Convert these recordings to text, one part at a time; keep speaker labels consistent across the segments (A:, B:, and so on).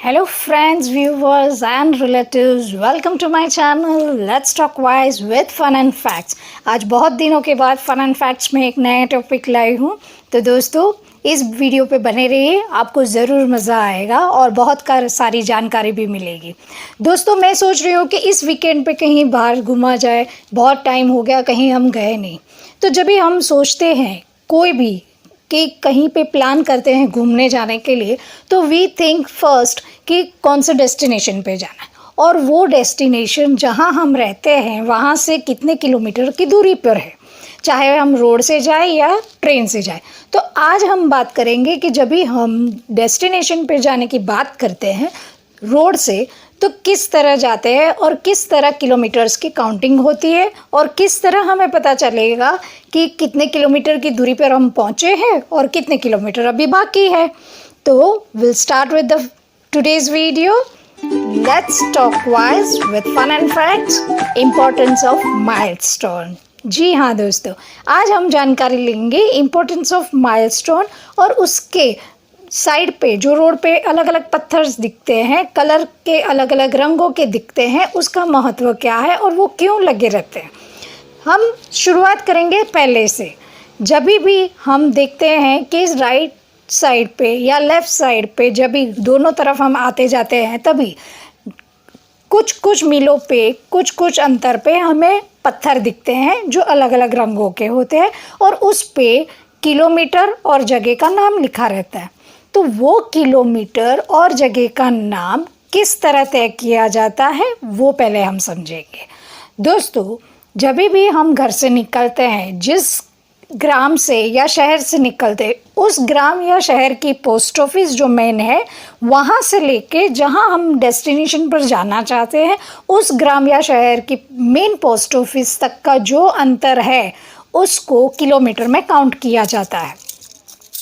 A: Hello friends, viewers and relatives, welcome to my channel Let's Talk Wise with Fun and Facts। आज बहुत दिनों के बाद fun and facts में एक नया टॉपिक लाई हूँ। तो दोस्तों इस वीडियो पे बने रहिए, आपको ज़रूर मज़ा आएगा और बहुत सारी जानकारी भी मिलेगी। दोस्तों मैं सोच रही हूँ कि इस वीकेंड पे कहीं बाहर घूमा जाए, बहुत टाइम हो गया कहीं हम गए नहीं। तो जब भी हम सोचते हैं कोई भी कि कहीं पे प्लान करते हैं घूमने जाने के लिए, तो वी थिंक फर्स्ट कि कौन से डेस्टिनेशन पे जाना है और वो डेस्टिनेशन जहाँ हम रहते हैं वहाँ से कितने किलोमीटर की दूरी पर है, चाहे हम रोड से जाए या ट्रेन से जाए। तो आज हम बात करेंगे कि जब भी हम डेस्टिनेशन पे जाने की बात करते हैं रोड से, तो किस तरह जाते हैं और किस तरह किलोमीटर्स की काउंटिंग होती है और किस तरह हमें पता चलेगा कि कितने किलोमीटर की दूरी पर हम पहुँचे हैं और कितने किलोमीटर अभी बाकी है। तो will start with the today's video. Let's talk wise with fun and facts, importance of milestone. जी हाँ दोस्तों, आज हम जानकारी लेंगे इम्पोर्टेंस ऑफ माइलस्टोन और उसके साइड पे जो रोड पे अलग अलग पत्थर्स दिखते हैं, कलर के अलग अलग रंगों के दिखते हैं, उसका महत्व क्या है और वो क्यों लगे रहते हैं। हम शुरुआत करेंगे पहले से। जब भी हम देखते हैं कि राइट साइड पे या लेफ़्ट साइड पे जब भी दोनों तरफ हम आते जाते हैं, तभी कुछ कुछ मीलों पे कुछ कुछ अंतर पे हमें पत्थर दिखते हैं जो अलग अलग रंगों के होते हैं और उस पे किलोमीटर और जगह का नाम लिखा रहता है। तो वो किलोमीटर और जगह का नाम किस तरह तय किया जाता है वो पहले हम समझेंगे। दोस्तों जब भी हम घर से निकलते हैं, जिस ग्राम से या शहर से निकलते, उस ग्राम या शहर की पोस्ट ऑफिस जो मेन है, वहाँ से लेके जहाँ हम डेस्टिनेशन पर जाना चाहते हैं उस ग्राम या शहर की मेन पोस्ट ऑफिस तक का जो अंतर है उसको किलोमीटर में काउंट किया जाता है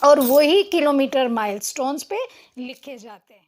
A: और वही किलोमीटर माइलस्टोन्स पे लिखे जाते हैं।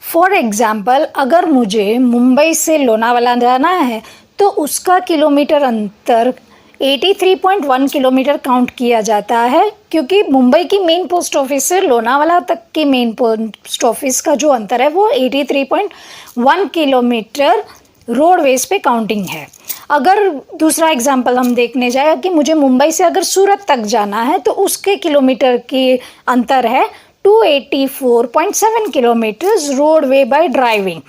A: फॉर एग्ज़ाम्पल, अगर मुझे मुंबई से लोनावाला जाना है तो उसका किलोमीटर अंतर 83.1 किलोमीटर काउंट किया जाता है, क्योंकि मुंबई की मेन पोस्ट ऑफिस से लोनावाला तक की मेन पोस्ट ऑफिस का जो अंतर है वो 83.1 किलोमीटर रोडवेज पे काउंटिंग है। अगर दूसरा एग्जांपल हम देखने जाए कि मुझे मुंबई से अगर सूरत तक जाना है तो उसके किलोमीटर की अंतर है 284.7 किलोमीटर्स रोडवे बाय ड्राइविंग।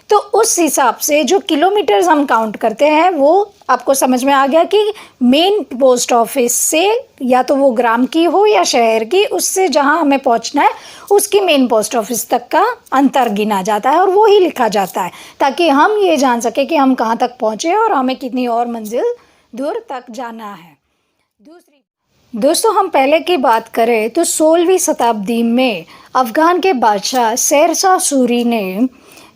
A: तो उस हिसाब से जो किलोमीटर्स हम काउंट करते हैं वो आपको समझ में आ गया कि मेन पोस्ट ऑफिस से, या तो वो ग्राम की हो या शहर की, उससे जहां हमें पहुंचना है उसकी मेन पोस्ट ऑफिस तक का अंतर गिना जाता है और वो ही लिखा जाता है, ताकि हम ये जान सके कि हम कहां तक पहुंचे और हमें कितनी और मंजिल दूर तक जाना है। दोस्तों हम पहले की बात करें तो 16वीं शताब्दी में अफ़गान के बादशाह शेरशाह सूरी ने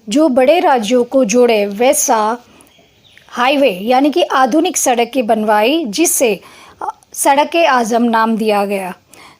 A: जो बड़े राज्यों को जोड़े वैसा हाईवे यानी कि आधुनिक सड़कें बनवाई, जिससे सड़क आज़म नाम दिया गया।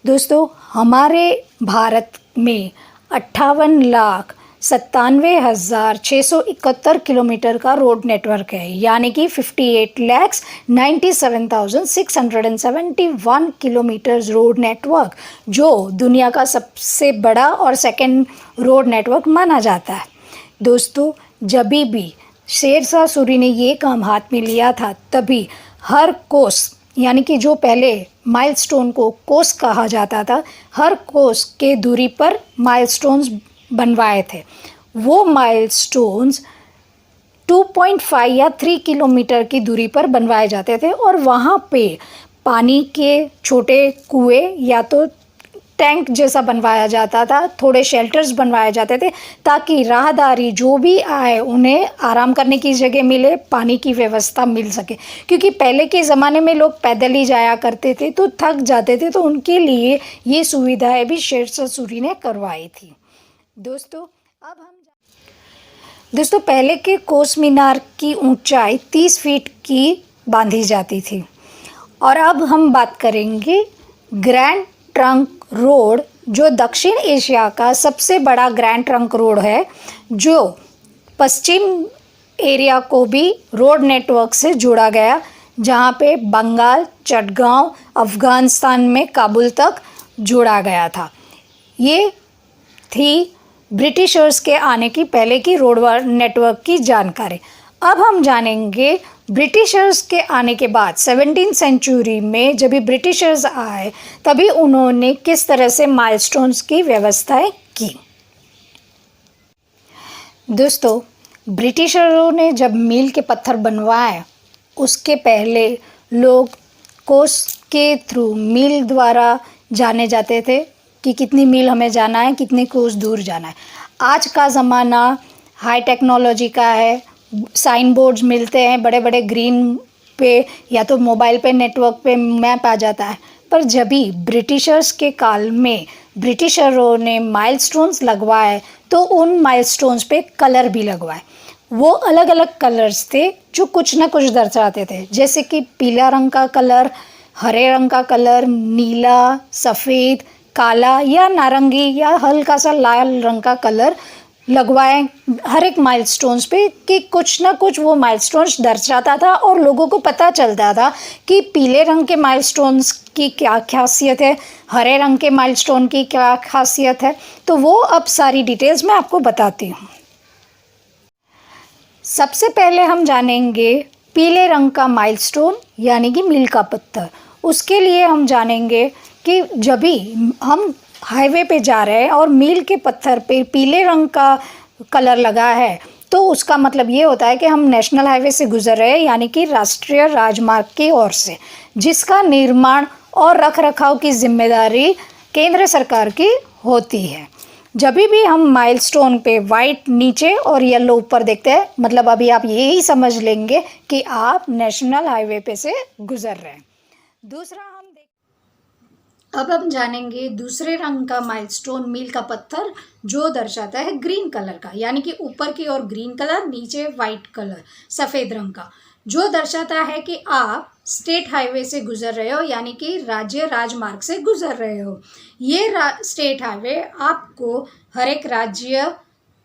A: दोस्तों हमारे भारत में 58,97,671 किलोमीटर का रोड नेटवर्क है, यानी कि 58,97,671 किलोमीटर रोड नेटवर्क, जो दुनिया का सबसे बड़ा और सेकंड रोड नेटवर्क माना जाता है। दोस्तों जब भी शेरशाह सूरी ने ये काम हाथ में लिया था, तभी हर कोस, यानी कि जो पहले माइलस्टोन को कोस कहा जाता था, हर कोस के दूरी पर माइलस्टोन्स बनवाए थे। वो माइलस्टोन्स 2.5 या 3 किलोमीटर की दूरी पर बनवाए जाते थे और वहाँ पे पानी के छोटे कुएं या तो टैंक जैसा बनवाया जाता था, थोड़े शेल्टर्स बनवाए जाते थे, ताकि राहदारी जो भी आए उन्हें आराम करने की जगह मिले, पानी की व्यवस्था मिल सके। क्योंकि पहले के ज़माने में लोग पैदल ही जाया करते थे तो थक जाते थे, तो उनके लिए ये सुविधाएं भी शेरशाह सूरी ने करवाई थी। दोस्तों पहले के कोस मीनार की ऊंचाई 30 फीट की बांधी जाती थी। और अब हम बात करेंगे ग्रैंड ट्रंक रोड, जो दक्षिण एशिया का सबसे बड़ा ग्रैंड ट्रंक रोड है, जो पश्चिम एरिया को भी रोड नेटवर्क से जोड़ा गया, जहाँ पे बंगाल, चटगांव, अफ़गानिस्तान में काबुल तक जोड़ा गया था। ये थी ब्रिटिशर्स के आने की पहले की रोड नेटवर्क की जानकारी। अब हम जानेंगे ब्रिटिशर्स के आने के बाद 17वीं सेंचुरी में जब भी ब्रिटिशर्स आए तभी उन्होंने किस तरह से माइलस्टोन्स की व्यवस्थाएं की। दोस्तों, ब्रिटिशरों ने जब मील के पत्थर बनवाए उसके पहले लोग कोस के थ्रू मील द्वारा जाने जाते थे कि कितनी मील हमें जाना है, कितने कोस दूर जाना है। आज का ज़माना हाई टेक्नोलॉजी का है, साइन बोर्ड्स मिलते हैं बड़े बड़े ग्रीन पे या तो मोबाइल पे नेटवर्क पे मैप आ जाता है। पर जब भी ब्रिटिशर्स के काल में ब्रिटिशरों ने माइलस्टोन्स लगवाए तो उन माइलस्टोन्स पे कलर भी लगवाए। वो अलग अलग कलर्स थे जो कुछ ना कुछ दर्शाते थे, जैसे कि पीला रंग का कलर, हरे रंग का कलर, नीला, सफ़ेद, काला या नारंगी या हल्का सा लाल रंग का कलर लगवाए हर एक माइलस्टोन्स पे कि कुछ ना कुछ वो माइलस्टोन्स दर्शाता था और लोगों को पता चलता था कि पीले रंग के माइलस्टोन्स की क्या खासियत है, हरे रंग के माइलस्टोन की क्या खासियत है। तो वो अब सारी डिटेल्स मैं आपको बताती हूँ। सबसे पहले हम जानेंगे पीले रंग का माइलस्टोन यानी कि मील का पत्थर। उसके लिए हम जानेंगे कि जब भी हम हाईवे पे जा रहे हैं और मील के पत्थर पे पीले रंग का कलर लगा है तो उसका मतलब ये होता है कि हम नेशनल हाईवे से गुजर रहे हैं, यानी कि राष्ट्रीय राजमार्ग की ओर से, जिसका निर्माण और रखरखाव की जिम्मेदारी केंद्र सरकार की होती है। जब भी हम माइलस्टोन पे वाइट नीचे और येलो ऊपर देखते हैं, मतलब अभी आप यही समझ लेंगे कि आप नेशनल हाईवे पे से गुजर रहे हैं। दूसरा अब हम जानेंगे दूसरे रंग का माइलस्टोन मील का पत्थर जो दर्शाता है ग्रीन कलर का, यानी कि ऊपर की ओर ग्रीन कलर, नीचे वाइट कलर सफ़ेद रंग का, जो दर्शाता है कि आप स्टेट हाईवे से गुजर रहे हो, यानी कि राज्य राजमार्ग से गुजर रहे हो। ये स्टेट हाईवे आपको हर एक राज्य,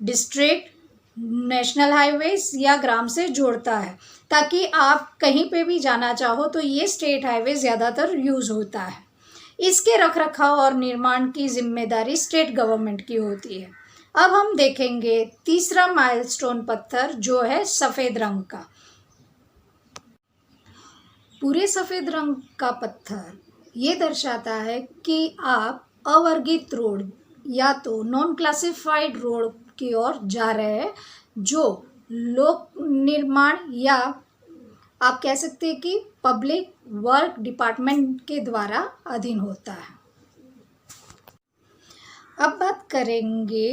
A: डिस्ट्रिक्ट, नेशनल हाईवेज या ग्राम से जोड़ता है, ताकि आप कहीं पे भी जाना चाहो तो ये स्टेट हाईवे ज़्यादातर यूज़ होता है। इसके रखरखाव और निर्माण की जिम्मेदारी स्टेट गवर्नमेंट की होती है। अब हम देखेंगे तीसरा माइलस्टोन पत्थर जो है सफ़ेद रंग का। पूरे सफ़ेद रंग का पत्थर ये दर्शाता है कि आप अवर्गीत रोड या तो नॉन क्लासिफाइड रोड की ओर जा रहे हैं, जो लोक निर्माण या आप कह सकते हैं कि पब्लिक वर्क डिपार्टमेंट के द्वारा अधीन होता है। अब बात करेंगे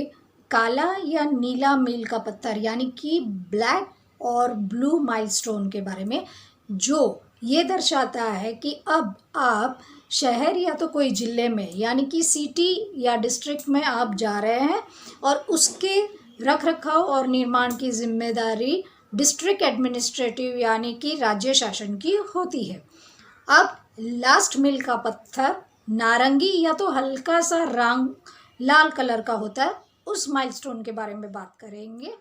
A: काला या नीला मील का पत्थर यानी कि ब्लैक और ब्लू माइलस्टोन के बारे में, जो ये दर्शाता है कि अब आप शहर या तो कोई ज़िले में यानी कि सिटी या डिस्ट्रिक्ट में आप जा रहे हैं और उसके रखरखाव और निर्माण की जिम्मेदारी डिस्ट्रिक्ट एडमिनिस्ट्रेटिव यानी कि राज्य शासन की होती है। अब लास्ट मील का पत्थर नारंगी या तो हल्का सा रंग लाल कलर का होता है, उस माइलस्टोन के बारे में बात करेंगे,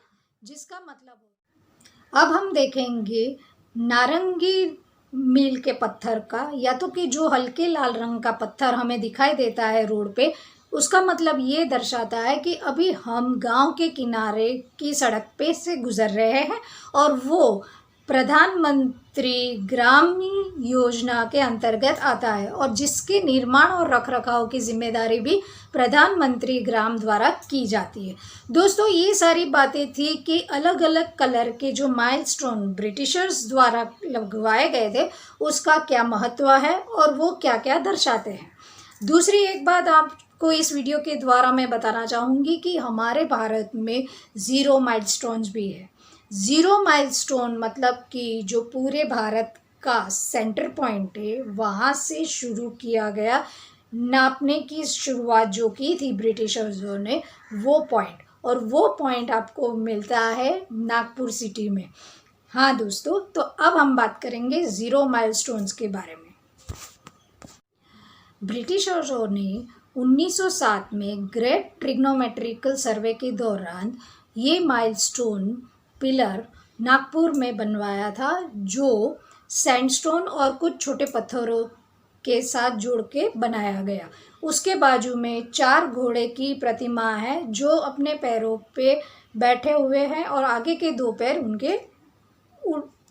A: जिसका मतलब अब हम देखेंगे नारंगी मील के पत्थर का, या तो कि जो हल्के लाल रंग का पत्थर हमें दिखाई देता है रोड पे, उसका मतलब ये दर्शाता है कि अभी हम गांव के किनारे की सड़क पे से गुजर रहे हैं और वो प्रधानमंत्री ग्रामीण योजना के अंतर्गत आता है और जिसके निर्माण और रखरखाव की जिम्मेदारी भी प्रधानमंत्री ग्राम द्वारा की जाती है। दोस्तों, ये सारी बातें थी कि अलग अलग कलर के जो माइलस्टोन ब्रिटिशर्स द्वारा लगवाए गए थे उसका क्या महत्व है और वो क्या क्या दर्शाते हैं। दूसरी एक बात आपको इस वीडियो के द्वारा मैं बताना चाहूँगी कि हमारे भारत में ज़ीरो माइलस्टोन्स भी है। ज़ीरो माइलस्टोन मतलब कि जो पूरे भारत का सेंटर पॉइंट है वहाँ से शुरू किया गया नापने की शुरुआत जो की थी ब्रिटिशर्सों ने, वो पॉइंट, और वो पॉइंट आपको मिलता है नागपुर सिटी में। हाँ दोस्तों, तो अब हम बात करेंगे ज़ीरो माइलस्टोन्स के बारे में। ब्रिटिशर्सों ने 1907 में ग्रेट ट्रिग्नोमेट्रिकल सर्वे के दौरान ये माइलस्टोन पिलर नागपुर में बनवाया था, जो सैंडस्टोन और कुछ छोटे पत्थरों के साथ जोड़ के बनाया गया। उसके बाजू में 4 घोड़े की प्रतिमा है जो अपने पैरों पे बैठे हुए हैं और आगे के 2 पैर उनके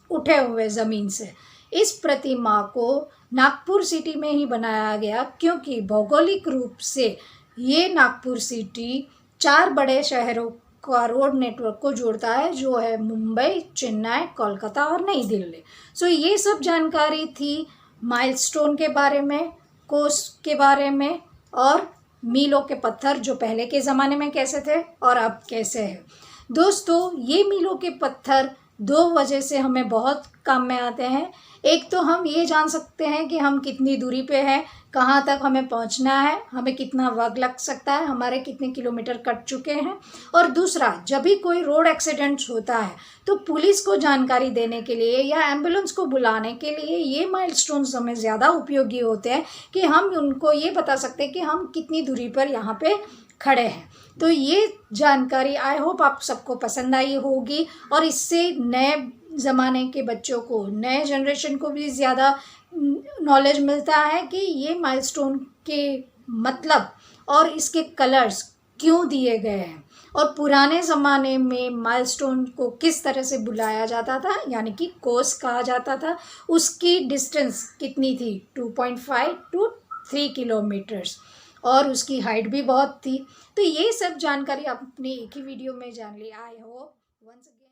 A: उठे हुए ज़मीन से। इस प्रतिमा को नागपुर सिटी में ही बनाया गया क्योंकि भौगोलिक रूप से ये नागपुर सिटी 4 बड़े शहरों का रोड नेटवर्क को जोड़ता है जो है मुंबई, चेन्नई, कोलकाता और नई दिल्ली। सो ये सब जानकारी थी माइलस्टोन के बारे में, कोस के बारे में और मीलों के पत्थर जो पहले के ज़माने में कैसे थे और अब कैसे हैं। दोस्तों, ये मीलों के पत्थर 2 वजह से हमें बहुत काम में आते हैं। एक तो हम ये जान सकते हैं कि हम कितनी दूरी पे हैं, कहाँ तक हमें पहुँचना है, हमें कितना वक्त लग सकता है, हमारे कितने किलोमीटर कट चुके हैं। और दूसरा, जब भी कोई रोड एक्सीडेंट होता है तो पुलिस को जानकारी देने के लिए या एम्बुलेंस को बुलाने के लिए ये माइलस्टोन्स हमें ज़्यादा उपयोगी होते हैं कि हम उनको ये बता सकते हैं कि हम कितनी दूरी पर यहाँ पे खड़े हैं। तो ये जानकारी आई होप आप सबको पसंद आई होगी और इससे नए ज़माने के बच्चों को, नए जनरेशन को भी ज़्यादा नॉलेज मिलता है कि ये माइलस्टोन के मतलब और इसके कलर्स क्यों दिए गए हैं और पुराने ज़माने में माइलस्टोन को किस तरह से बुलाया जाता था, यानी कि कोस कहा जाता था। उसकी डिस्टेंस कितनी थी, 2.5 to 3 किलोमीटर्स और उसकी हाइट भी बहुत थी। तो ये सब जानकारी आपने एक ही वीडियो में जान ली। I hope once again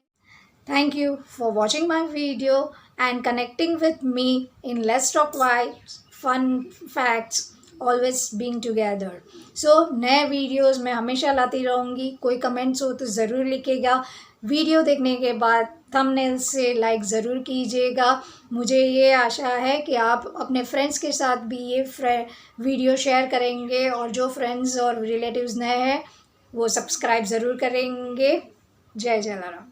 A: thank you for watching my video and connecting with me in Let's Talk Wise Fun Facts, always being together. So नए वीडियोस मैं हमेशा लाती रहूँगी। कोई कमेंट्स हो तो ज़रूर लिखिएगा। वीडियो देखने के बाद थंबनेल से लाइक ज़रूर कीजिएगा। मुझे ये आशा है कि आप अपने फ्रेंड्स के साथ भी ये वीडियो शेयर करेंगे और जो फ्रेंड्स और रिलेटिव्स नए हैं वो सब्सक्राइब ज़रूर करेंगे। जय जलाराम।